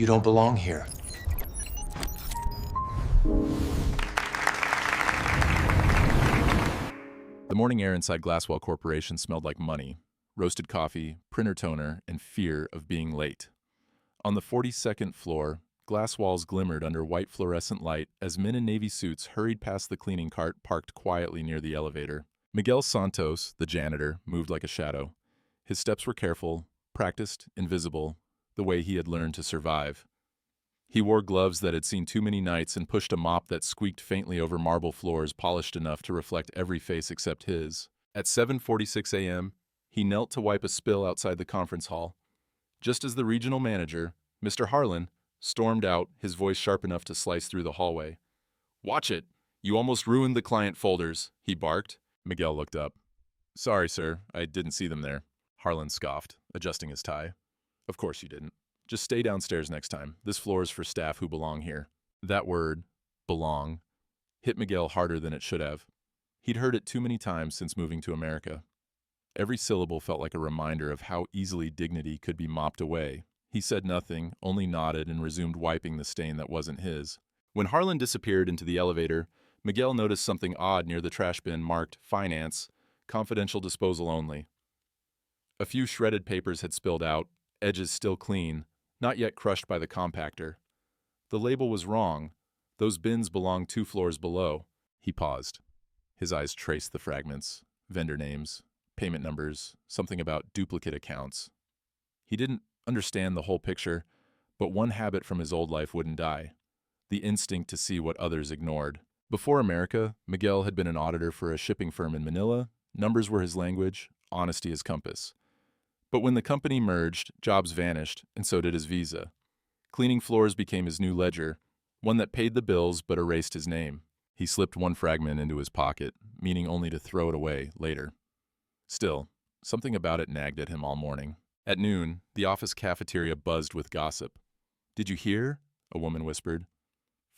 You don't belong here. The morning air inside Glasswell Corporation smelled like money, roasted coffee, printer toner, and fear of being late. On the 42nd floor, glass walls glimmered under white fluorescent light as men in navy suits hurried past the cleaning cart parked quietly near the elevator. Miguel Santos, the janitor, moved like a shadow. His steps were careful, practiced, invisible, the way he had learned to survive. He wore gloves that had seen too many nights and pushed a mop that squeaked faintly over marble floors polished enough to reflect every face except his. At 7:46 a.m., he knelt to wipe a spill outside the conference hall. Just as the regional manager, Mr. Harlan, stormed out, his voice sharp enough to slice through the hallway. "Watch it! You almost ruined the client folders," he barked. Miguel looked up. "Sorry, sir, I didn't see them there." Harlan scoffed, adjusting his tie. "Of course you didn't. Just stay downstairs next time. This floor is for staff who belong here." That word, belong, hit Miguel harder than it should have. He'd heard it too many times since moving to America. Every syllable felt like a reminder of how easily dignity could be mopped away. He said nothing, only nodded and resumed wiping the stain that wasn't his. When Harlan disappeared into the elevator, Miguel noticed something odd near the trash bin marked Finance, Confidential Disposal Only. A few shredded papers had spilled out, edges still clean, not yet crushed by the compactor. The label was wrong. Those bins belonged 2 floors below. He paused. His eyes traced the fragments, vendor names, payment numbers, something about duplicate accounts. He didn't understand the whole picture, but one habit from his old life wouldn't die: the instinct to see what others ignored. Before America, Miguel had been an auditor for a shipping firm in Manila. Numbers were his language, honesty his compass. But when the company merged, jobs vanished, and so did his visa. Cleaning floors became his new ledger, one that paid the bills but erased his name. He slipped one fragment into his pocket, meaning only to throw it away later. Still, something about it nagged at him all morning. At noon, the office cafeteria buzzed with gossip. "Did you hear?" a woman whispered.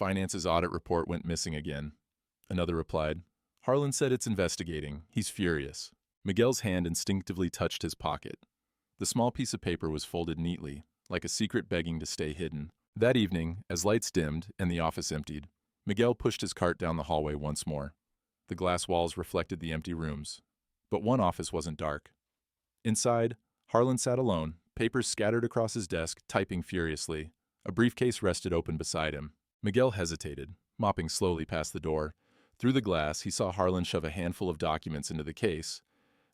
"Finance's audit report went missing again." Another replied, "Harlan said it's investigating. He's furious." Miguel's hand instinctively touched his pocket. The small piece of paper was folded neatly, like a secret begging to stay hidden. That evening, as lights dimmed and the office emptied, Miguel pushed his cart down the hallway once more. The glass walls reflected the empty rooms. But one office wasn't dark. Inside, Harlan sat alone, papers scattered across his desk, typing furiously. A briefcase rested open beside him. Miguel hesitated, mopping slowly past the door. Through the glass, he saw Harlan shove a handful of documents into the case.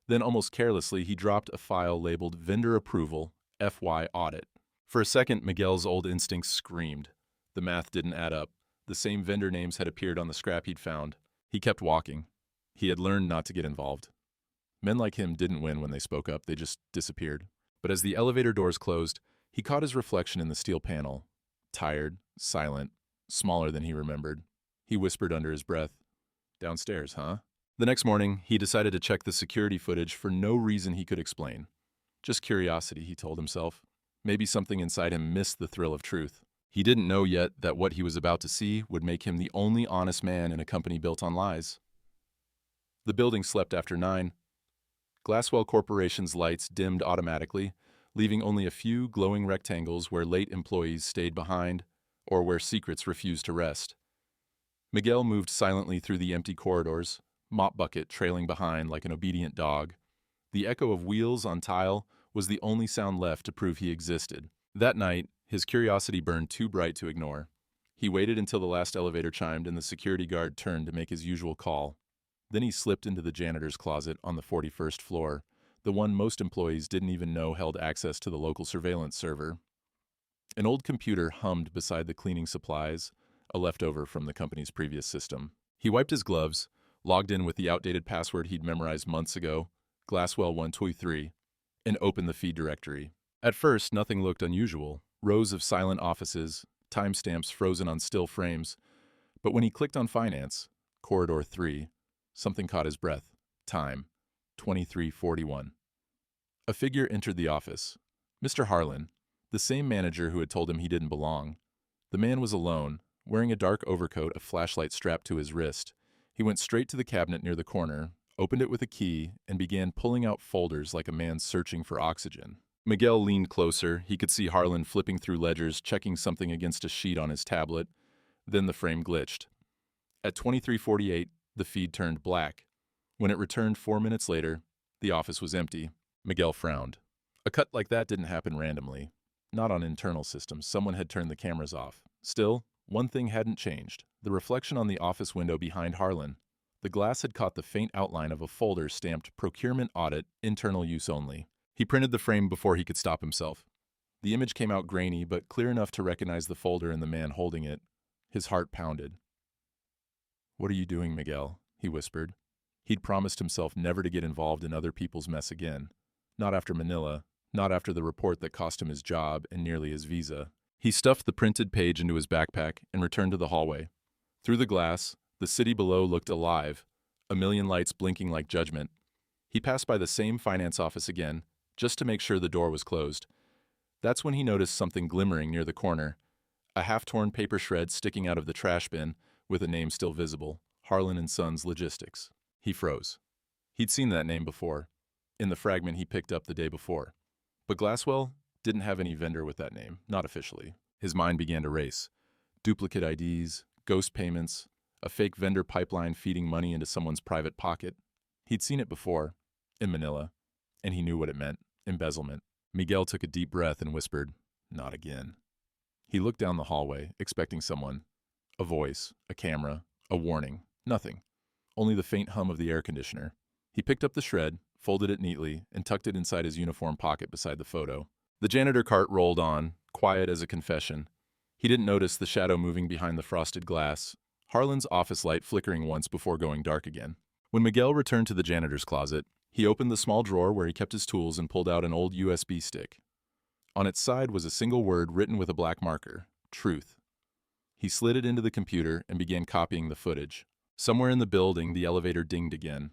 Then, almost carelessly, he dropped a file labeled Vendor Approval, FY Audit. For a second, Miguel's old instincts screamed. The math didn't add up. The same vendor names had appeared on the scrap he'd found. He kept walking. He had learned not to get involved. Men like him didn't win when they spoke up, they just disappeared. But as the elevator doors closed, he caught his reflection in the steel panel. Tired, silent, smaller than he remembered. He whispered under his breath, "Downstairs, huh?" The next morning, he decided to check the security footage for no reason he could explain. Just curiosity, he told himself. Maybe something inside him missed the thrill of truth. He didn't know yet that what he was about to see would make him the only honest man in a company built on lies. The building slept after 9. Glasswell Corporation's lights dimmed automatically, leaving only a few glowing rectangles where late employees stayed behind or where secrets refused to rest. Miguel moved silently through the empty corridors, mop bucket trailing behind like an obedient dog. The echo of wheels on tile was the only sound left to prove he existed. That night, his curiosity burned too bright to ignore. He waited until the last elevator chimed and the security guard turned to make his usual call. Then he slipped into the janitor's closet on the 41st floor, the one most employees didn't even know held access to the local surveillance server. An old computer hummed beside the cleaning supplies, a leftover from the company's previous system. He wiped his gloves, logged in with the outdated password he'd memorized months ago, Glasswell123, and opened the feed directory. At first, nothing looked unusual. Rows of silent offices, timestamps frozen on still frames. But when he clicked on Finance, Corridor 3, something caught his breath. Time, 23:41. A figure entered the office. Mr. Harlan, the same manager who had told him he didn't belong. The man was alone, wearing a dark overcoat, a flashlight strapped to his wrist. He went straight to the cabinet near the corner, opened it with a key, and began pulling out folders like a man searching for oxygen. Miguel leaned closer. He could see Harlan flipping through ledgers, checking something against a sheet on his tablet. Then the frame glitched. At 23:48, the feed turned black. When it returned 4 minutes later, the office was empty. Miguel frowned. A cut like that didn't happen randomly. Not on internal systems. Someone had turned the cameras off. Still, one thing hadn't changed. The reflection on the office window behind Harlan. The glass had caught the faint outline of a folder stamped Procurement Audit, Internal Use Only. He printed the frame before he could stop himself. The image came out grainy, but clear enough to recognize the folder and the man holding it. His heart pounded. "What are you doing, Miguel?" he whispered. He'd promised himself never to get involved in other people's mess again. Not after Manila, not after the report that cost him his job and nearly his visa. He stuffed the printed page into his backpack and returned to the hallway. Through the glass, the city below looked alive, a million lights blinking like judgment. He passed by the same finance office again, just to make sure the door was closed. That's when he noticed something glimmering near the corner, a half-torn paper shred sticking out of the trash bin with a name still visible, Harlan & Sons Logistics. He froze. He'd seen that name before, in the fragment he picked up the day before. But Glasswell didn't have any vendor with that name, not officially. His mind began to race. Duplicate IDs, ghost payments, a fake vendor pipeline feeding money into someone's private pocket. He'd seen it before, in Manila, and he knew what it meant, embezzlement. Miguel took a deep breath and whispered, "Not again." He looked down the hallway, expecting someone. A voice, a camera, a warning. Nothing. Only the faint hum of the air conditioner. He picked up the shred, folded it neatly, and tucked it inside his uniform pocket beside the photo. The janitor cart rolled on, quiet as a confession. He didn't notice the shadow moving behind the frosted glass, Harlan's office light flickering once before going dark again. When Miguel returned to the janitor's closet, he opened the small drawer where he kept his tools and pulled out an old USB stick. On its side was a single word written with a black marker, truth. He slid it into the computer and began copying the footage. Somewhere in the building, the elevator dinged again.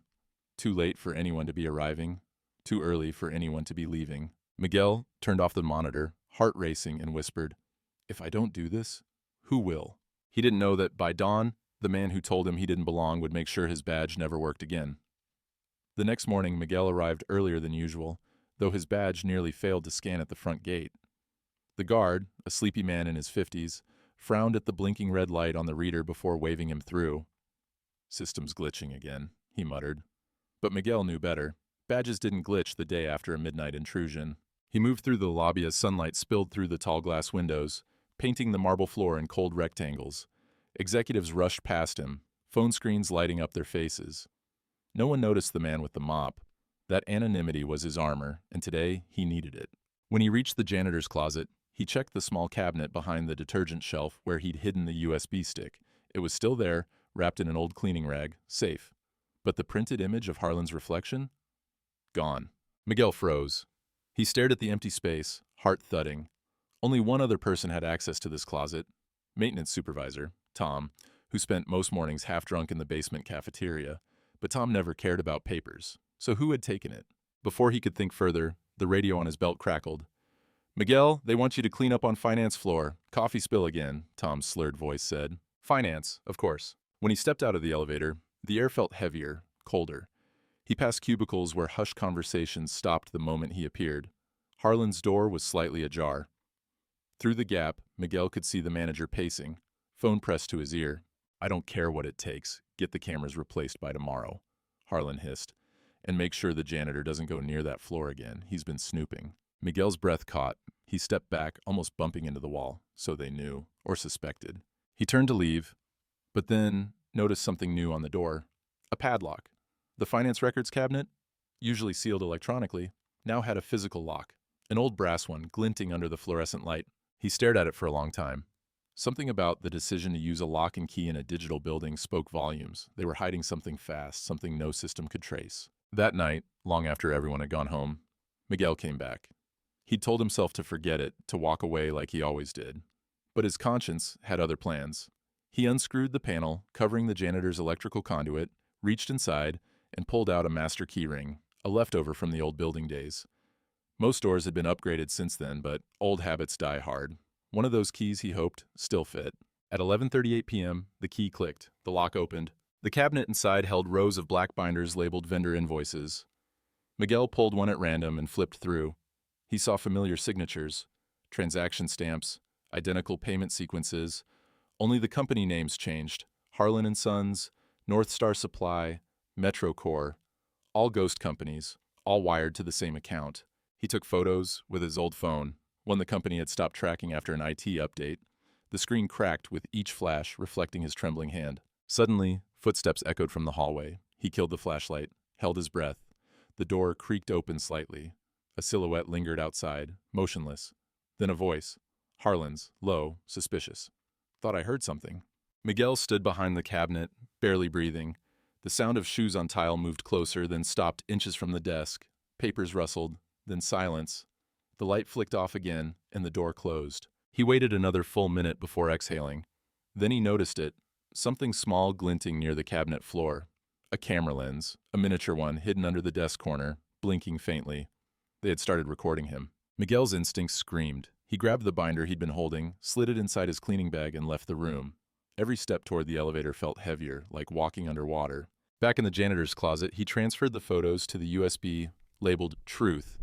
Too late for anyone to be arriving. Too early for anyone to be leaving. Miguel turned off the monitor, heart racing, and whispered, "If I don't do this, who will?" He didn't know that by dawn, the man who told him he didn't belong would make sure his badge never worked again. The next morning, Miguel arrived earlier than usual, though his badge nearly failed to scan at the front gate. The guard, a sleepy man in his 50s, frowned at the blinking red light on the reader before waving him through. "System's glitching again," he muttered. But Miguel knew better. Badges didn't glitch the day after a midnight intrusion. He moved through the lobby as sunlight spilled through the tall glass windows, painting the marble floor in cold rectangles. Executives rushed past him, phone screens lighting up their faces. No one noticed the man with the mop. That anonymity was his armor, and today he needed it. When he reached the janitor's closet, he checked the small cabinet behind the detergent shelf where he'd hidden the USB stick. It was still there, wrapped in an old cleaning rag, safe. But the printed image of Harlan's reflection? Gone. Miguel froze. He stared at the empty space, heart thudding. Only one other person had access to this closet, maintenance supervisor, Tom, who spent most mornings half drunk in the basement cafeteria. But Tom never cared about papers. So who had taken it? Before he could think further, the radio on his belt crackled. "Miguel, they want you to clean up on finance floor. Coffee spill again," Tom's slurred voice said. Finance, of course. When he stepped out of the elevator, the air felt heavier, colder. He passed cubicles where hushed conversations stopped the moment he appeared. Harlan's door was slightly ajar. Through the gap, Miguel could see the manager pacing, phone pressed to his ear. "I don't care what it takes. Get the cameras replaced by tomorrow," Harlan hissed. "And make sure the janitor doesn't go near that floor again. He's been snooping." Miguel's breath caught. He stepped back, almost bumping into the wall, so they knew, or suspected. He turned to leave, but then noticed something new on the door. A padlock. The finance records cabinet, usually sealed electronically, now had a physical lock, an old brass one glinting under the fluorescent light. He stared at it for a long time. Something about the decision to use a lock and key in a digital building spoke volumes. They were hiding something fast, something no system could trace. That night, long after everyone had gone home, Miguel came back. He'd told himself to forget it, to walk away like he always did. But his conscience had other plans. He unscrewed the panel, covering the janitor's electrical conduit, reached inside, and pulled out a master keyring, a leftover from the old building days. Most doors had been upgraded since then, but old habits die hard. One of those keys, he hoped, still fit. At 11:38 p.m., the key clicked, the lock opened. The cabinet inside held rows of black binders labeled vendor invoices. Miguel pulled one at random and flipped through. He saw familiar signatures, transaction stamps, identical payment sequences. Only the company names changed. Harlan and Sons, North Star Supply, MetroCore, all ghost companies, all wired to the same account. He took photos with his old phone, one the company had stopped tracking after an IT update. The screen cracked with each flash reflecting his trembling hand. Suddenly, footsteps echoed from the hallway. He killed the flashlight, held his breath. The door creaked open slightly. A silhouette lingered outside, motionless. Then a voice. Harlan's, low, suspicious. Thought I heard something. Miguel stood behind the cabinet, barely breathing. The sound of shoes on tile moved closer, then stopped inches from the desk. Papers rustled, then silence. The light flicked off again, and the door closed. He waited another full minute before exhaling. Then he noticed it, something small glinting near the cabinet floor. A camera lens, a miniature one hidden under the desk corner, blinking faintly. They had started recording him. Miguel's instincts screamed. He grabbed the binder he'd been holding, slid it inside his cleaning bag, and left the room. Every step toward the elevator felt heavier, like walking underwater. Back in the janitor's closet, he transferred the photos to the USB labeled Truth.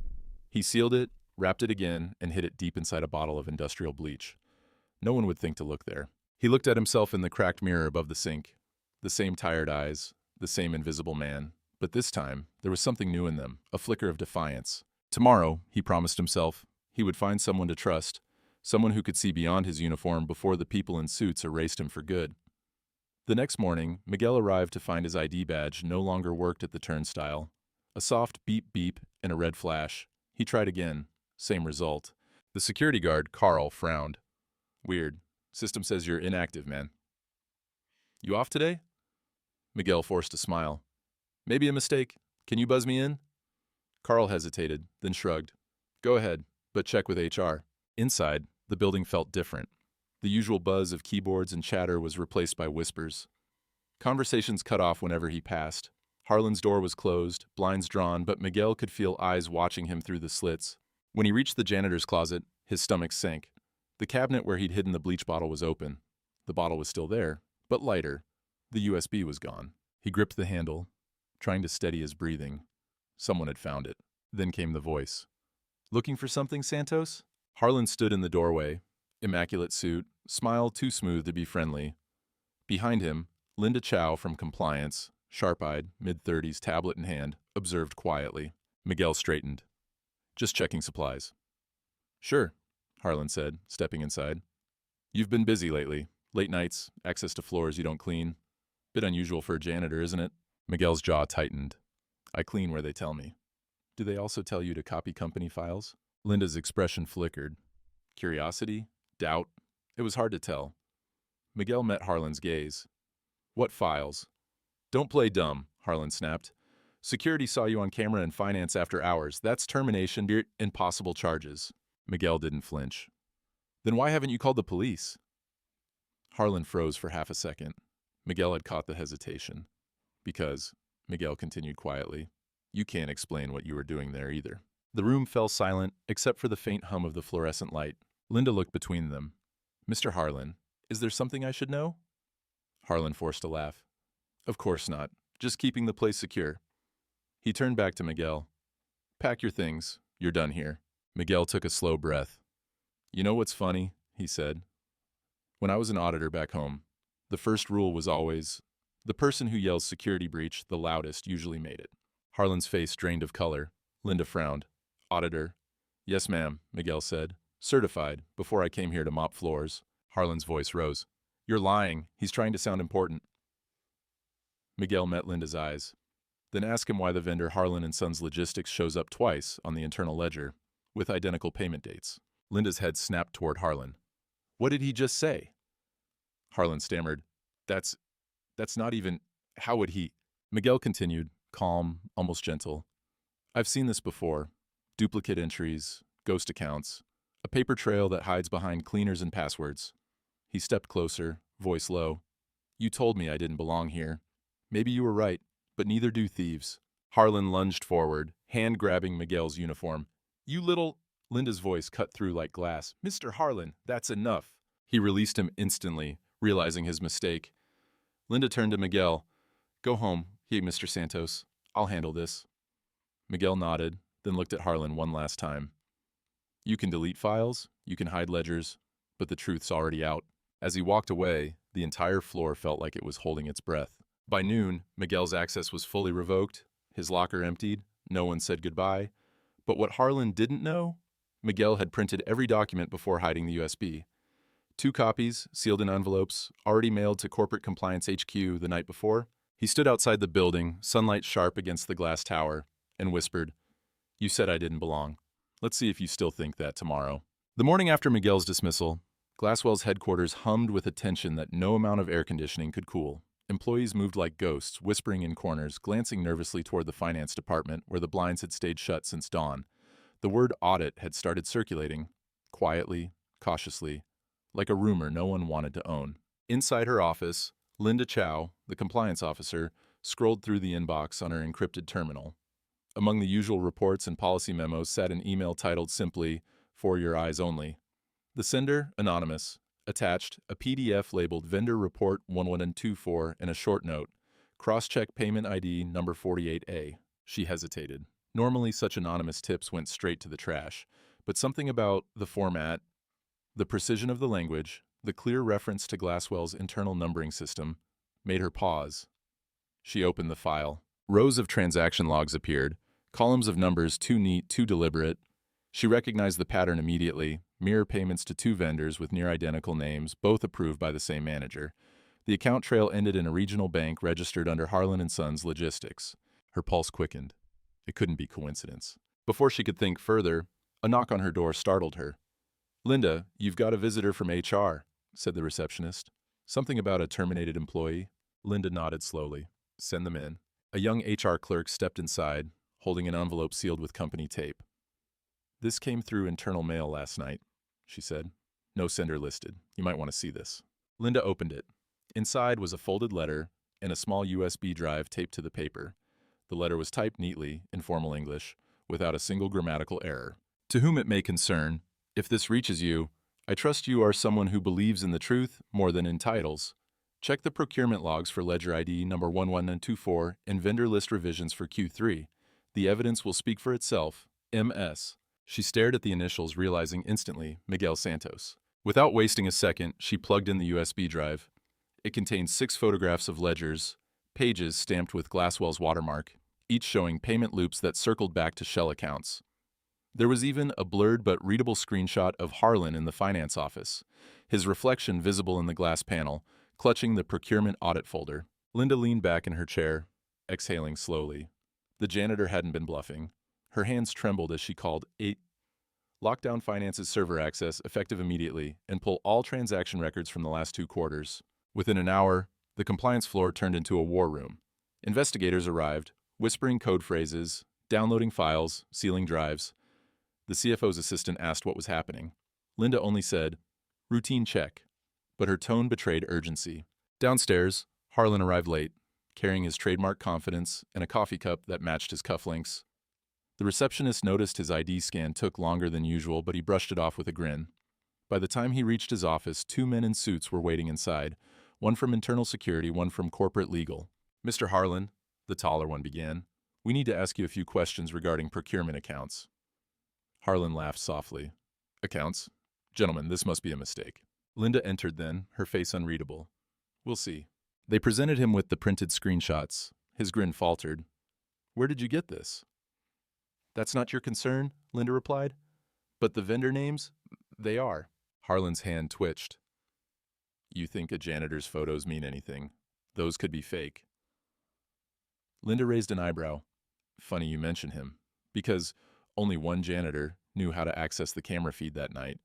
He sealed it, wrapped it again, and hid it deep inside a bottle of industrial bleach. No one would think to look there. He looked at himself in the cracked mirror above the sink. The same tired eyes, the same invisible man. But this time, there was something new in them, a flicker of defiance. Tomorrow, he promised himself, he would find someone to trust, someone who could see beyond his uniform before the people in suits erased him for good. The next morning, Miguel arrived to find his ID badge no longer worked at the turnstile. A soft beep-beep and a red flash. He tried again. Same result. The security guard, Carl, frowned. Weird. System says you're inactive, man. You off today? Miguel forced a smile. Maybe a mistake. Can you buzz me in? Carl hesitated, then shrugged. Go ahead, but check with HR. Inside, the building felt different. The usual buzz of keyboards and chatter was replaced by whispers. Conversations cut off whenever he passed. Harlan's door was closed, blinds drawn, but Miguel could feel eyes watching him through the slits. When he reached the janitor's closet, his stomach sank. The cabinet where he'd hidden the bleach bottle was open. The bottle was still there, but lighter. The USB was gone. He gripped the handle, trying to steady his breathing. Someone had found it. Then came the voice. Looking for something, Santos? Harlan stood in the doorway, immaculate suit, smile too smooth to be friendly. Behind him, Linda Chow from compliance, sharp-eyed, mid-30s, tablet in hand, observed quietly. Miguel straightened. Just checking supplies. Sure, Harlan said, stepping inside. You've been busy lately. Late nights, access to floors you don't clean. Bit unusual for a janitor, isn't it? Miguel's jaw tightened. I clean where they tell me. Do they also tell you to copy company files? Linda's expression flickered. Curiosity? Doubt? It was hard to tell. Miguel met Harlan's gaze. What files? Don't play dumb, Harlan snapped. Security saw you on camera in finance after hours. That's termination and possible charges. Miguel didn't flinch. Then why haven't you called the police? Harlan froze for half a second. Miguel had caught the hesitation. Because, Miguel continued quietly, you can't explain what you were doing there either. The room fell silent, except for the faint hum of the fluorescent light. Linda looked between them. Mr. Harlan, is there something I should know? Harlan forced a laugh. Of course not. Just keeping the place secure. He turned back to Miguel. Pack your things. You're done here. Miguel took a slow breath. You know what's funny? He said. When I was an auditor back home, the first rule was always, the person who yells security breach the loudest usually made it. Harlan's face drained of color. Linda frowned. Auditor. Yes, ma'am, Miguel said. Certified, before I came here to mop floors. Harlan's voice rose. You're lying. He's trying to sound important. Miguel met Linda's eyes. Then ask him why the vendor Harlan & Sons Logistics shows up twice on the internal ledger, with identical payment dates. Linda's head snapped toward Harlan. What did he just say? Harlan stammered. That's not even... How would he... Miguel continued, calm, almost gentle. I've seen this before. Duplicate entries, ghost accounts, a paper trail that hides behind cleaners and passwords. He stepped closer, voice low. You told me I didn't belong here. Maybe you were right, but neither do thieves. Harlan lunged forward, hand grabbing Miguel's uniform. You little... Linda's voice cut through like glass. Mr. Harlan, that's enough. He released him instantly, realizing his mistake. Linda turned to Miguel. Go home, Mr. Santos. I'll handle this. Miguel nodded, then looked at Harlan one last time. You can delete files, you can hide ledgers, but the truth's already out. As he walked away, the entire floor felt like it was holding its breath. By noon, Miguel's access was fully revoked, his locker emptied, no one said goodbye. But what Harlan didn't know? Miguel had printed every document before hiding the USB. 2 copies, sealed in envelopes, already mailed to Corporate Compliance HQ the night before. He stood outside the building, sunlight sharp against the glass tower, and whispered, "You said I didn't belong. Let's see if you still think that tomorrow." The morning after Miguel's dismissal, Glasswell's headquarters hummed with a tension that no amount of air conditioning could cool. Employees moved like ghosts, whispering in corners, glancing nervously toward the finance department where the blinds had stayed shut since dawn. The word audit had started circulating, quietly, cautiously, like a rumor no one wanted to own. Inside her office, Linda Chow, the compliance officer, scrolled through the inbox on her encrypted terminal. Among the usual reports and policy memos sat an email titled simply, "For Your Eyes Only." The sender, anonymous, attached a PDF labeled Vendor Report 1124 and a short note, "Cross-check payment ID number 48A. She hesitated. Normally such anonymous tips went straight to the trash, but something about the format, the precision of the language, the clear reference to Glasswell's internal numbering system, made her pause. She opened the file. Rows of transaction logs appeared, columns of numbers too neat, too deliberate. She recognized the pattern immediately, mirror payments to 2 vendors with near-identical names, both approved by the same manager. The account trail ended in a regional bank registered under Harlan & Sons Logistics. Her pulse quickened. It couldn't be coincidence. Before she could think further, a knock on her door startled her. "Linda, you've got a visitor from HR," said the receptionist. "Something about a terminated employee?" Linda nodded slowly. "Send them in." A young HR clerk stepped inside, holding an envelope sealed with company tape. "This came through internal mail last night," she said. "No sender listed. You might want to see this." Linda opened it. Inside was a folded letter and a small USB drive taped to the paper. The letter was typed neatly, in formal English, without a single grammatical error. "To whom it may concern, if this reaches you, I trust you are someone who believes in the truth more than in titles. Check the procurement logs for ledger ID number 1124 and vendor list revisions for Q3. The evidence will speak for itself. MS." She stared at the initials, realizing instantly Miguel Santos. Without wasting a second, she plugged in the USB drive. It contained 6 photographs of ledgers, pages stamped with Glasswell's watermark, each showing payment loops that circled back to shell accounts. There was even a blurred but readable screenshot of Harlan in the finance office, his reflection visible in the glass panel, clutching the procurement audit folder. Linda leaned back in her chair, exhaling slowly. The janitor hadn't been bluffing. Her hands trembled as she called 8. "Lock down Finance's server access, effective immediately, and pull all transaction records from the last 2 quarters." Within an hour, the compliance floor turned into a war room. Investigators arrived, whispering code phrases, downloading files, sealing drives. The CFO's assistant asked what was happening. Linda only said, "Routine check," but her tone betrayed urgency. Downstairs, Harlan arrived late, carrying his trademark confidence and a coffee cup that matched his cufflinks. The receptionist noticed his ID scan took longer than usual, but he brushed it off with a grin. By the time he reached his office, 2 men in suits were waiting inside, one from internal security, one from corporate legal. "Mr. Harlan," the taller one began, "we need to ask you a few questions regarding procurement accounts." Harlan laughed softly. "Accounts? Gentlemen, this must be a mistake." Linda entered then, her face unreadable. "We'll see." They presented him with the printed screenshots. His grin faltered. "Where did you get this?" "That's not your concern," Linda replied. "But the vendor names? They are." Harlan's hand twitched. "You think a janitor's photos mean anything? Those could be fake." Linda raised an eyebrow. "Funny you mention him, because only one janitor knew how to access the camera feed that night.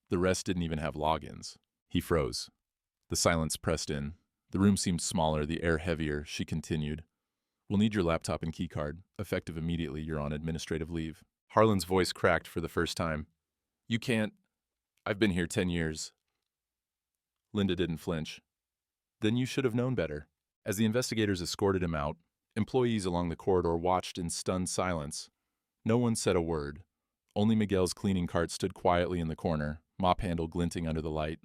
The rest didn't even have logins." He froze. The silence pressed in. The room seemed smaller, the air heavier. She continued, "We'll need your laptop and keycard. Effective immediately, you're on administrative leave." Harlan's voice cracked for the first time. "You can't. I've been here 10 years. Linda didn't flinch. "Then you should have known better." As the investigators escorted him out, employees along the corridor watched in stunned silence. No one said a word. Only Miguel's cleaning cart stood quietly in the corner, mop handle glinting under the light,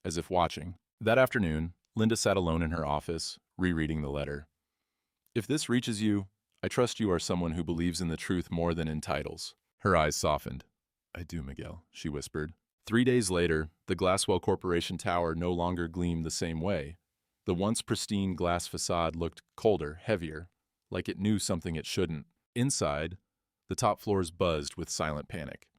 as if watching. That afternoon, Linda sat alone in her office, rereading the letter. "If this reaches you, I trust you are someone who believes in the truth more than in titles." Her eyes softened. "I do, Miguel," she whispered. 3 days later, the Glasswell Corporation tower no longer gleamed the same way. The once pristine glass facade looked colder, heavier, like it knew something it shouldn't. Inside, the top floors buzzed with silent panic.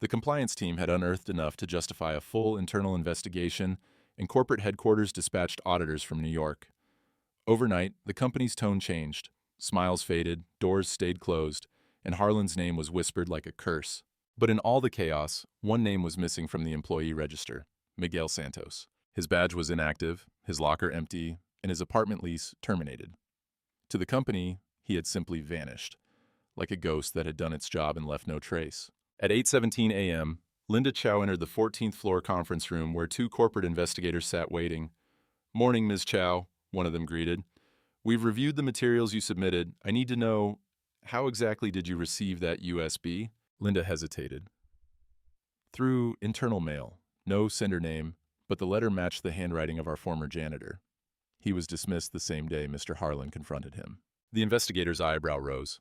The compliance team had unearthed enough to justify a full internal investigation, and corporate headquarters dispatched auditors from New York. Overnight, the company's tone changed. Smiles faded, doors stayed closed, and Harlan's name was whispered like a curse. But in all the chaos, one name was missing from the employee register: Miguel Santos. His badge was inactive, his locker empty, and his apartment lease terminated. To the company, he had simply vanished, like a ghost that had done its job and left no trace. At 8:17 a.m., Linda Chow entered the 14th floor conference room where two corporate investigators sat waiting. "Morning, Ms. Chow," one of them greeted. "We've reviewed the materials you submitted. I need to know, how exactly did you receive that USB?" Linda hesitated. "Through internal mail. No sender name, but the letter matched the handwriting of our former janitor." He was dismissed the same day Mr. Harlan confronted him. The investigator's eyebrow rose.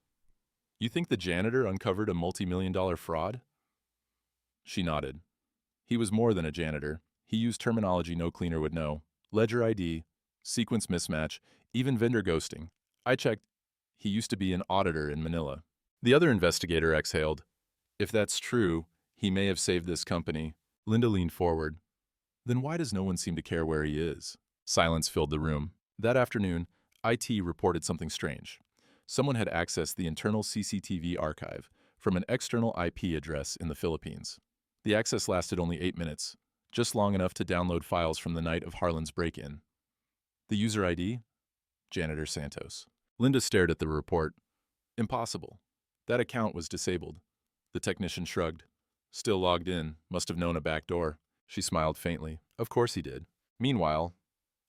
"You think the janitor uncovered a multi-million-dollar fraud?" She nodded. "He was more than a janitor. He used terminology no cleaner would know. Ledger ID, sequence mismatch, even vendor ghosting. I checked. He used to be an auditor in Manila." The other investigator exhaled. "If that's true, he may have saved this company." Linda leaned forward. "Then why does no one seem to care where he is?" Silence filled the room. That afternoon, IT reported something strange. Someone had accessed the internal CCTV archive from an external IP address in the Philippines. The access lasted only 8 minutes, just long enough to download files from the night of Harlan's break-in. The user ID? Janitor Santos. Linda stared at the report. Impossible. That account was disabled. The technician shrugged. "Still logged in. Must have known a back door." She smiled faintly. "Of course he did." Meanwhile,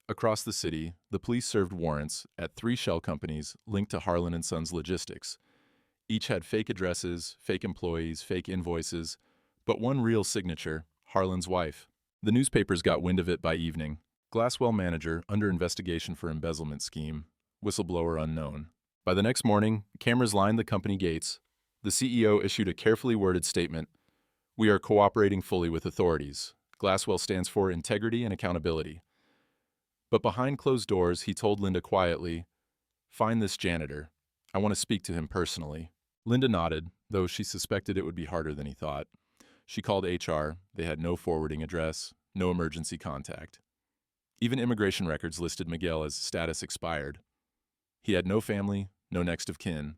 across the city, the police served warrants at 3 shell companies linked to Harlan & Sons Logistics. Each had fake addresses, fake employees, fake invoices, but one real signature: Harlan's wife. The newspapers got wind of it by evening. Glasswell manager under investigation for embezzlement scheme. Whistleblower unknown. By the next morning, cameras lined the company gates. The CEO issued a carefully worded statement. "We are cooperating fully with authorities. Glasswell stands for integrity and accountability." But behind closed doors, he told Linda quietly, "Find this janitor. I want to speak to him personally." Linda nodded, though she suspected it would be harder than he thought. She called HR. They had no forwarding address, no emergency contact. Even immigration records listed Miguel as status expired. He had no family, no next of kin,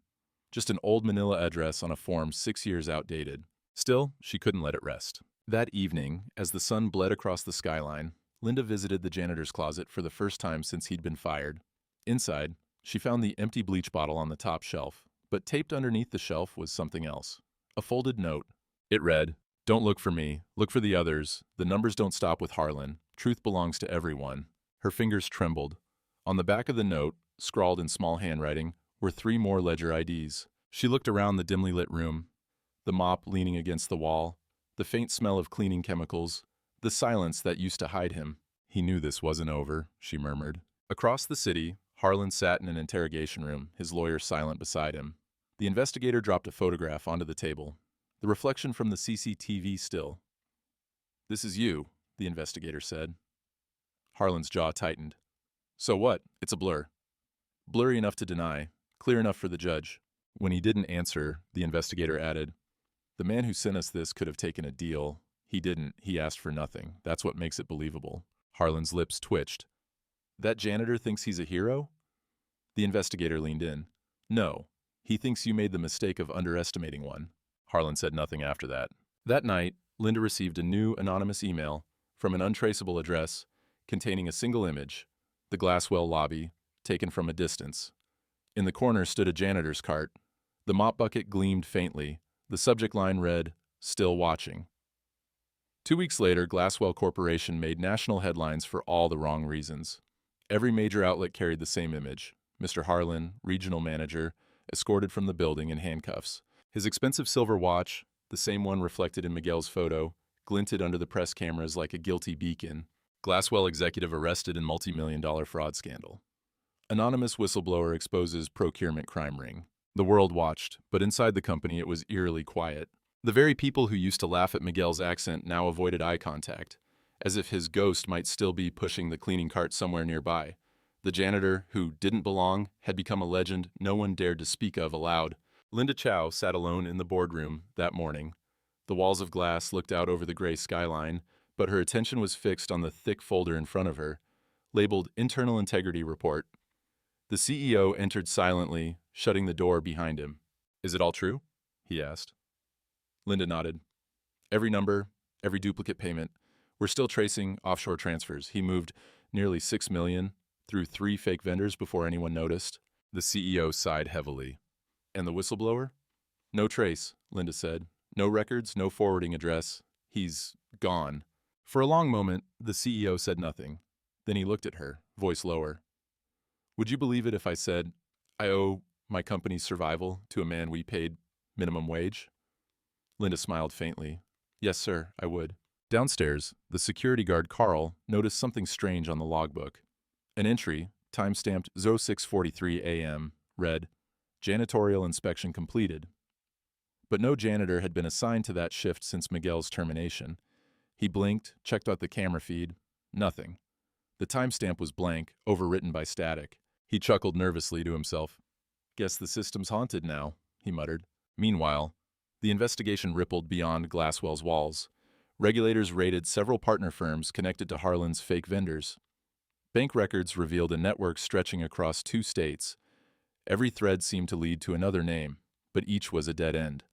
just an old Manila address on a form 6 years outdated. Still, she couldn't let it rest. That evening, as the sun bled across the skyline, Linda visited the janitor's closet for the first time since he'd been fired. Inside, she found the empty bleach bottle on the top shelf, but taped underneath the shelf was something else. A folded note. It read, "Don't look for me. Look for the others. The numbers don't stop with Harlan. Truth belongs to everyone." Her fingers trembled. On the back of the note, scrawled in small handwriting, were 3 more ledger IDs. She looked around the dimly lit room. The mop leaning against the wall, the faint smell of cleaning chemicals, the silence that used to hide him. "He knew this wasn't over," she murmured. Across the city, Harlan sat in an interrogation room, his lawyer silent beside him. The investigator dropped a photograph onto the table, the reflection from the CCTV still. "This is you," the investigator said. Harlan's jaw tightened. "So what? It's a blur." "Blurry enough to deny, clear enough for the judge." When he didn't answer, the investigator added, "The man who sent us this could have taken a deal. He didn't. He asked for nothing. That's what makes it believable." Harlan's lips twitched. "That janitor thinks he's a hero?" The investigator leaned in. "No. He thinks you made the mistake of underestimating one." Harlan said nothing after that. That night, Linda received a new anonymous email from an untraceable address containing a single image: the Glasswell lobby, taken from a distance. In the corner stood a janitor's cart. The mop bucket gleamed faintly. The subject line read, "Still watching." 2 weeks later, Glasswell Corporation made national headlines for all the wrong reasons. Every major outlet carried the same image: Mr. Harlan, regional manager, escorted from the building in handcuffs. His expensive silver watch, the same one reflected in Miguel's photo, glinted under the press cameras like a guilty beacon. Glasswell executive arrested in multi-million-dollar fraud scandal. Anonymous whistleblower exposes procurement crime ring. The world watched, but inside the company it was eerily quiet. The very people who used to laugh at Miguel's accent now avoided eye contact, as if his ghost might still be pushing the cleaning cart somewhere nearby. The janitor, who didn't belong, had become a legend no one dared to speak of aloud. Linda Chow sat alone in the boardroom that morning. The walls of glass looked out over the gray skyline, but her attention was fixed on the thick folder in front of her, labeled Internal Integrity Report. The CEO entered silently, shutting the door behind him. "Is it all true?" he asked. Linda nodded. "Every number, every duplicate payment. We're still tracing offshore transfers. He moved nearly $6 million through 3 fake vendors before anyone noticed." The CEO sighed heavily. "And the whistleblower?" "No trace," Linda said. "No records, no forwarding address. He's gone." For a long moment, the CEO said nothing. Then he looked at her, voice lower. "Would you believe it if I said, I owe my company's survival to a man we paid minimum wage?" Linda smiled faintly. "Yes, sir, I would." Downstairs, the security guard Carl noticed something strange on the logbook. An entry, time-stamped 06:43 a.m., read, "Janitorial inspection completed." But no janitor had been assigned to that shift since Miguel's termination. He blinked, checked out the camera feed. Nothing. The timestamp was blank, overwritten by static. He chuckled nervously to himself. "Guess the system's haunted now," he muttered. Meanwhile, the investigation rippled beyond Glasswell's walls. Regulators raided several partner firms connected to Harlan's fake vendors. Bank records revealed a network stretching across 2 states. Every thread seemed to lead to another name, but each was a dead end.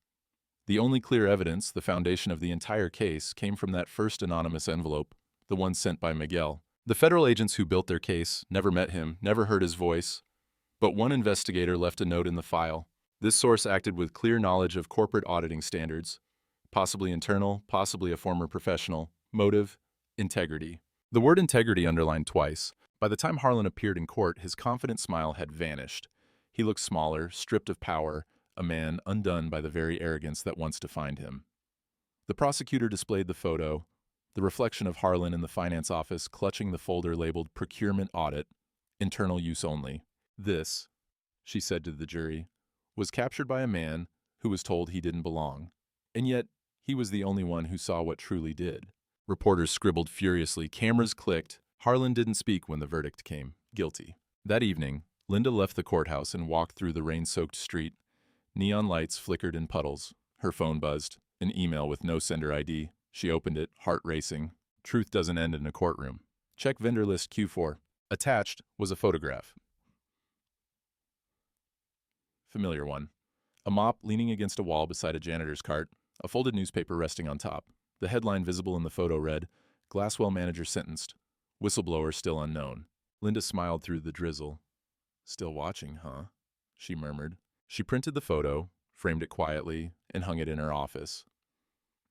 The only clear evidence, the foundation of the entire case, came from that first anonymous envelope, the one sent by Miguel. The federal agents who built their case never met him, never heard his voice, but one investigator left a note in the file. This source acted with clear knowledge of corporate auditing standards, possibly internal, possibly a former professional. Motive, integrity. The word integrity underlined twice. By the time Harlan appeared in court, his confident smile had vanished. He looked smaller, stripped of power, a man undone by the very arrogance that once defined him. The prosecutor displayed the photo, the reflection of Harlan in the finance office clutching the folder labeled Procurement Audit, Internal Use Only. "This," she said to the jury, "was captured by a man who was told he didn't belong. And yet, he was the only one who saw what truly did." Reporters scribbled furiously, cameras clicked. Harlan didn't speak when the verdict came. Guilty. That evening, Linda left the courthouse and walked through the rain-soaked street. Neon lights flickered in puddles. Her phone buzzed. An email with no sender ID. She opened it, heart racing. Truth doesn't end in a courtroom. Check vendor list Q4. Attached was a photograph. Familiar one. A mop leaning against a wall beside a janitor's cart, a folded newspaper resting on top. The headline visible in the photo read, "Glasswell manager sentenced. Whistleblower still unknown." Linda smiled through the drizzle. "Still watching, huh?" she murmured. She printed the photo, framed it quietly, and hung it in her office.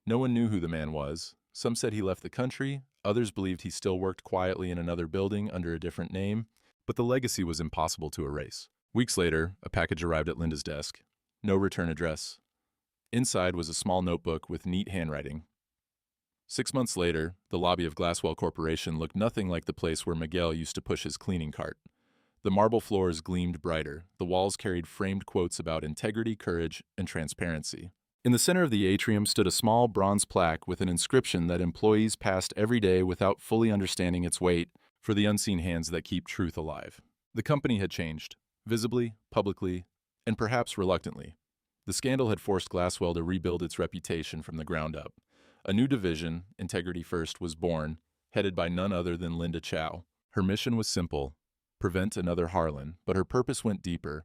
No one knew who the man was. Some said he left the country, others believed he still worked quietly in another building under a different name, but the legacy was impossible to erase. Weeks later, a package arrived at Linda's desk. No return address. Inside was a small notebook with neat handwriting. 6 months later, the lobby of Glasswell Corporation looked nothing like the place where Miguel used to push his cleaning cart. The marble floors gleamed brighter. The walls carried framed quotes about integrity, courage, and transparency. In the center of the atrium stood a small bronze plaque with an inscription that employees passed every day without fully understanding its weight, for the unseen hands that keep truth alive. The company had changed, visibly, publicly, and perhaps reluctantly. The scandal had forced Glasswell to rebuild its reputation from the ground up. A new division, Integrity First, was born, headed by none other than Linda Chow. Her mission was simple: prevent another Harlan, but her purpose went deeper: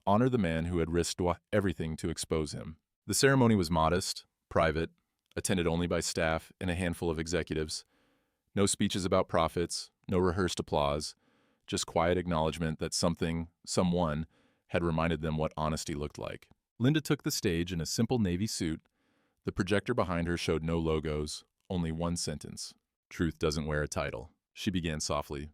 honor the man who had risked everything to expose him. The ceremony was modest, private, attended only by staff and a handful of executives. No speeches about profits, no rehearsed applause, just quiet acknowledgement that someone, had reminded them what honesty looked like. Linda took the stage in a simple navy suit. The projector behind her showed no logos, only one sentence. "Truth doesn't wear a title," she began softly.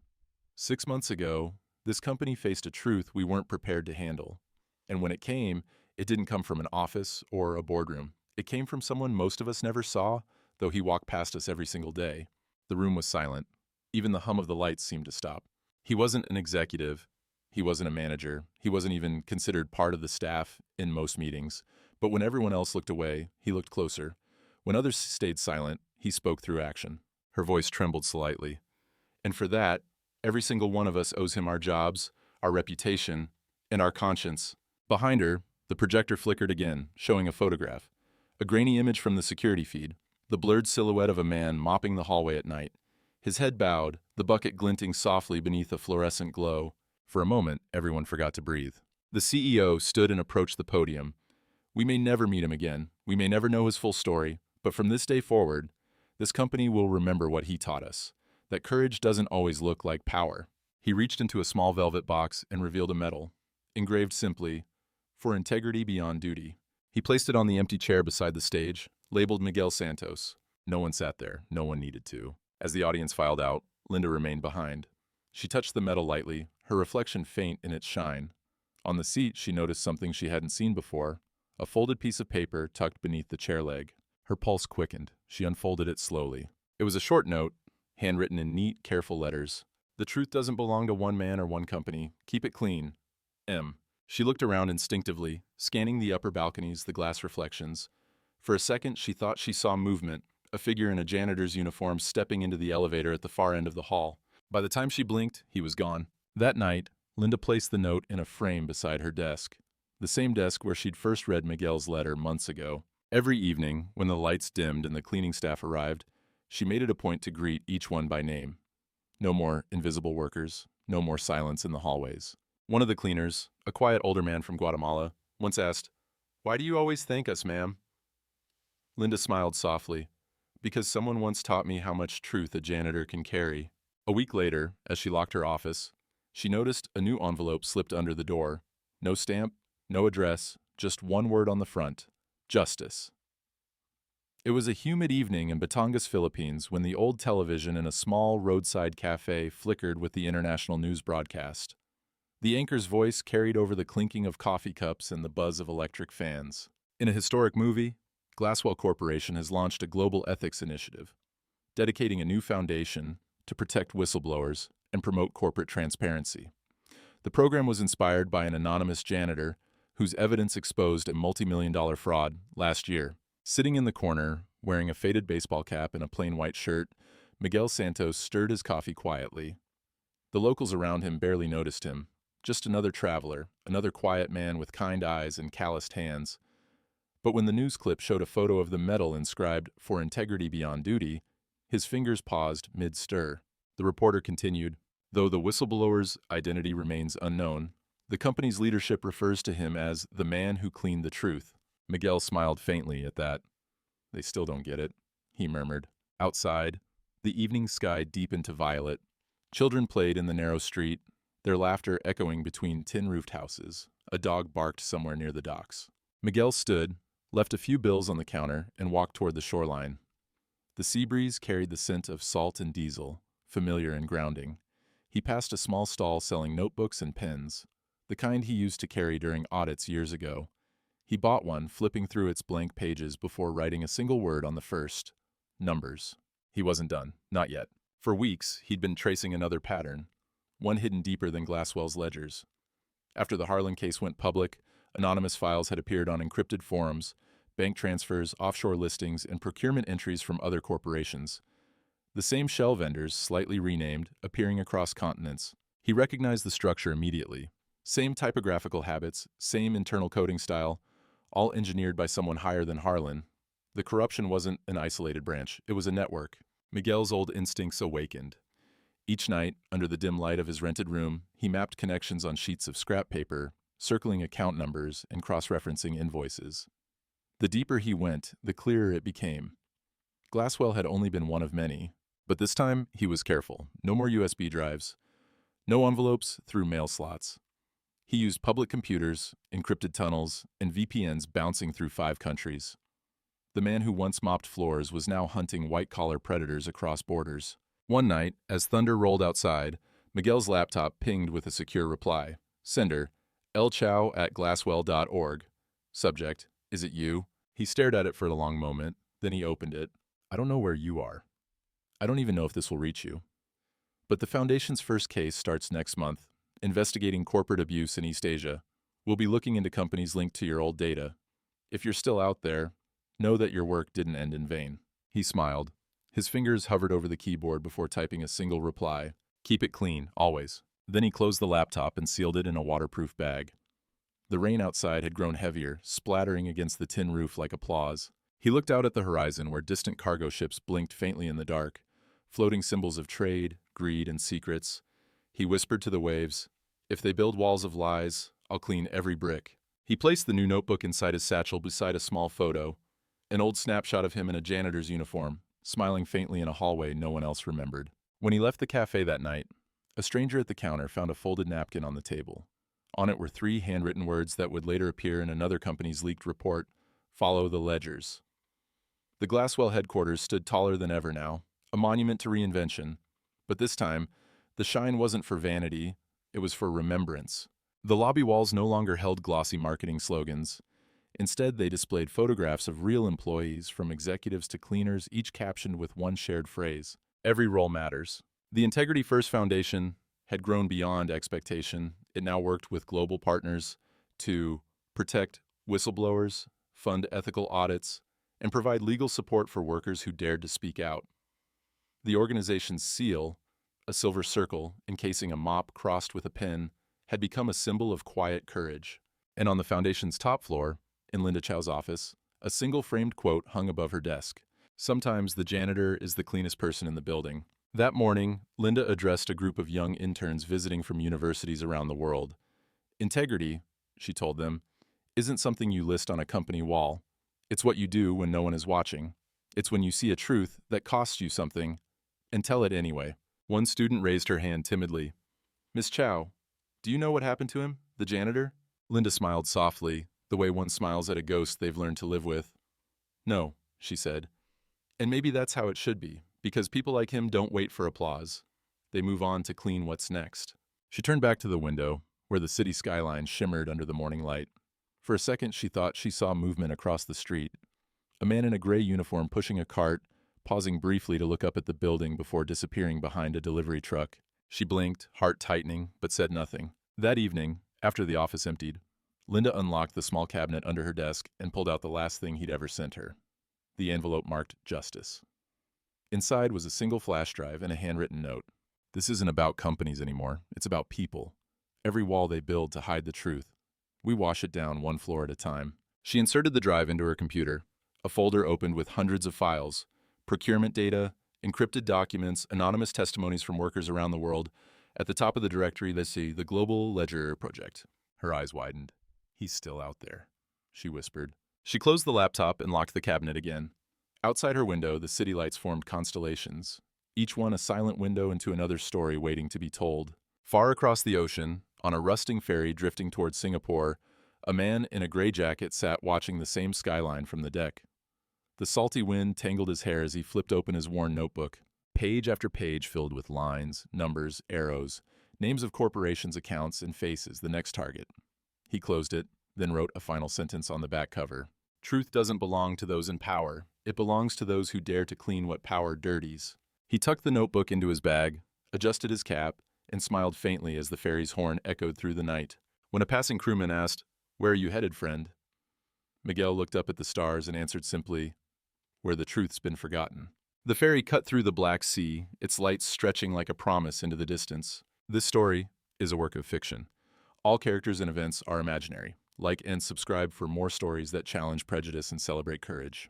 6 months ago, this company faced a truth we weren't prepared to handle. And when it came, it didn't come from an office or a boardroom. It came from someone most of us never saw, though he walked past us every single day. The room was silent. Even the hum of the lights seemed to stop. He wasn't an executive. He wasn't a manager. He wasn't even considered part of the staff in most meetings. But when everyone else looked away, he looked closer. When others stayed silent, he spoke through action. Her voice trembled slightly. And for that, every single one of us owes him our jobs, our reputation, and our conscience. Behind her, the projector flickered again, showing a photograph. A grainy image from the security feed, the blurred silhouette of a man mopping the hallway at night. His head bowed, the bucket glinting softly beneath a fluorescent glow. For a moment, everyone forgot to breathe. The CEO stood and approached the podium. We may never meet him again, we may never know his full story, but from this day forward, this company will remember what he taught us, that courage doesn't always look like power. He reached into a small velvet box and revealed a medal, engraved simply, "For integrity beyond duty." He placed it on the empty chair beside the stage, labeled Miguel Santos. No one sat there, no one needed to. As the audience filed out, Linda remained behind. She touched the medal lightly, her reflection faint in its shine. On the seat, she noticed something she hadn't seen before, a folded piece of paper tucked beneath the chair leg. Her pulse quickened. She unfolded it slowly. It was a short note, handwritten in neat, careful letters. "The truth doesn't belong to one man or one company. Keep it clean. M." She looked around instinctively, scanning the upper balconies, the glass reflections. For a second, she thought she saw movement, a figure in a janitor's uniform stepping into the elevator at the far end of the hall. By the time she blinked, he was gone. That night, Linda placed the note in a frame beside her desk, the same desk where she'd first read Miguel's letter months ago. Every evening, when the lights dimmed and the cleaning staff arrived, she made it a point to greet each one by name. No more invisible workers, no more silence in the hallways. One of the cleaners, a quiet older man from Guatemala, once asked, "Why do you always thank us, ma'am?" Linda smiled softly. "Because someone once taught me how much truth a janitor can carry." A week later, as she locked her office, she noticed a new envelope slipped under the door. No stamp, no address, just one word on the front: justice. It was a humid evening in Batangas, Philippines, when the old television in a small roadside cafe flickered with the international news broadcast. The anchor's voice carried over the clinking of coffee cups and the buzz of electric fans. In a historic movie, Glasswell Corporation has launched a global ethics initiative, dedicating a new foundation to protect whistleblowers and promote corporate transparency. The program was inspired by an anonymous janitor whose evidence exposed a multi-million-dollar fraud last year. Sitting in the corner, wearing a faded baseball cap and a plain white shirt, Miguel Santos stirred his coffee quietly. The locals around him barely noticed him. Just another traveler, another quiet man with kind eyes and calloused hands. But when the news clip showed a photo of the medal inscribed "For integrity beyond duty," his fingers paused mid-stir. The reporter continued, "Though the whistleblower's identity remains unknown, the company's leadership refers to him as the man who cleaned the truth." Miguel smiled faintly at that. "They still don't get it," he murmured. Outside, the evening sky deepened to violet. Children played in the narrow street, their laughter echoing between tin-roofed houses. A dog barked somewhere near the docks. Miguel stood, left a few bills on the counter, and walked toward the shoreline. The sea breeze carried the scent of salt and diesel, familiar and grounding. He passed a small stall selling notebooks and pens, the kind he used to carry during audits years ago. He bought one, flipping through its blank pages before writing a single word on the first: numbers. He wasn't done, not yet. For weeks, he'd been tracing another pattern, one hidden deeper than Glasswell's ledgers. After the Harlan case went public, anonymous files had appeared on encrypted forums, bank transfers, offshore listings, and procurement entries from other corporations. The same shell vendors, slightly renamed, appearing across continents. He recognized the structure immediately. Same typographical habits, same internal coding style, all engineered by someone higher than Harlan. The corruption wasn't an isolated branch, it was a network. Miguel's old instincts awakened. Each night, under the dim light of his rented room, he mapped connections on sheets of scrap paper, circling account numbers and cross-referencing invoices. The deeper he went, the clearer it became. Glasswell had only been one of many, but this time he was careful. No more USB drives, no envelopes through mail slots. He used public computers, encrypted tunnels, and VPNs bouncing through 5 countries. The man who once mopped floors was now hunting white-collar predators across borders. One night, as thunder rolled outside, Miguel's laptop pinged with a secure reply. Sender: lchow@glasswell.org. Subject: Is it you? He stared at it for a long moment, then he opened it. I don't know where you are. I don't even know if this will reach you. But the Foundation's first case starts next month, investigating corporate abuse in East Asia. We'll be looking into companies linked to your old data. If you're still out there, know that your work didn't end in vain." He smiled. His fingers hovered over the keyboard before typing a single reply. "Keep it clean, always." Then he closed the laptop and sealed it in a waterproof bag. The rain outside had grown heavier, splattering against the tin roof like applause. He looked out at the horizon where distant cargo ships blinked faintly in the dark, floating symbols of trade, greed, and secrets. He whispered to the waves, "If they build walls of lies, I'll clean every brick." He placed the new notebook inside his satchel beside a small photo, an old snapshot of him in a janitor's uniform, smiling faintly in a hallway no one else remembered. When he left the cafe that night, a stranger at the counter found a folded napkin on the table. On it were 3 handwritten words that would later appear in another company's leaked report: "Follow the ledgers." The Glasswell headquarters stood taller than ever now, a monument to reinvention. But this time, the shine wasn't for vanity, it was for remembrance. The lobby walls no longer held glossy marketing slogans. Instead, they displayed photographs of real employees, from executives to cleaners, each captioned with one shared phrase: "Every role matters." The Integrity First Foundation had grown beyond expectation. It now worked with global partners to protect whistleblowers, fund ethical audits, and provide legal support for workers who dared to speak out. The organization's seal, a silver circle encasing a mop crossed with a pin, had become a symbol of quiet courage. And on the foundation's top floor, in Linda Chow's office, a single framed quote hung above her desk: "Sometimes the janitor is the cleanest person in the building." That morning, Linda addressed a group of young interns visiting from universities around the world. "Integrity," she told them, "isn't something you list on a company wall. It's what you do when no one is watching. It's when you see a truth that costs you something, and tell it anyway." One student raised her hand timidly. "Miss Chow, do you know what happened to him, the janitor?" Linda smiled softly, the way one smiles at a ghost they've learned to live with. "No," she said. "And maybe that's how it should be, because people like him don't wait for applause. They move on to clean what's next." She turned back to the window, where the city skyline shimmered under the morning light. For a second, she thought she saw movement across the street. A man in a gray uniform pushing a cart, pausing briefly to look up at the building before disappearing behind a delivery truck. She blinked, heart tightening, but said nothing. That evening, after the office emptied, Linda unlocked the small cabinet under her desk and pulled out the last thing he'd ever sent her: the envelope marked "Justice." Inside was a single flash drive and a handwritten note. "This isn't about companies anymore. It's about people. Every wall they build to hide the truth. We wash it down one floor at a time." She inserted the drive into her computer. A folder opened with hundreds of files: procurement data, encrypted documents, anonymous testimonies from workers around the world. At the top of the directory, let's see, the Global Ledger Project. Her eyes widened. "He's still out there," she whispered. She closed the laptop and locked the cabinet again. Outside her window, the city lights formed constellations, each one a silent window into another story waiting to be told. Far across the ocean, on a rusting ferry drifting towards Singapore, a man in a gray jacket sat watching the same skyline from the deck. The salty wind tangled his hair as he flipped open his worn notebook. Page after page filled with lines, numbers, arrows, names of corporations, accounts, and faces, the next target. He closed it, then wrote a final sentence on the back cover. "Truth doesn't belong to those in power. It belongs to those who dare to clean what power dirties." He tucked the notebook into his bag, adjusted his cap, and smiled faintly as the ferry's horn echoed through the night. When a passing crewman asked, "Where are you headed, friend?" Miguel looked up at the stars and answered simply, "Where the truth's been forgotten." The ferry cut through the Black Sea, its lights stretching like a promise into the distance. This story is a work of fiction. All characters and events are imaginary. Like and subscribe for more stories that challenge prejudice and celebrate courage.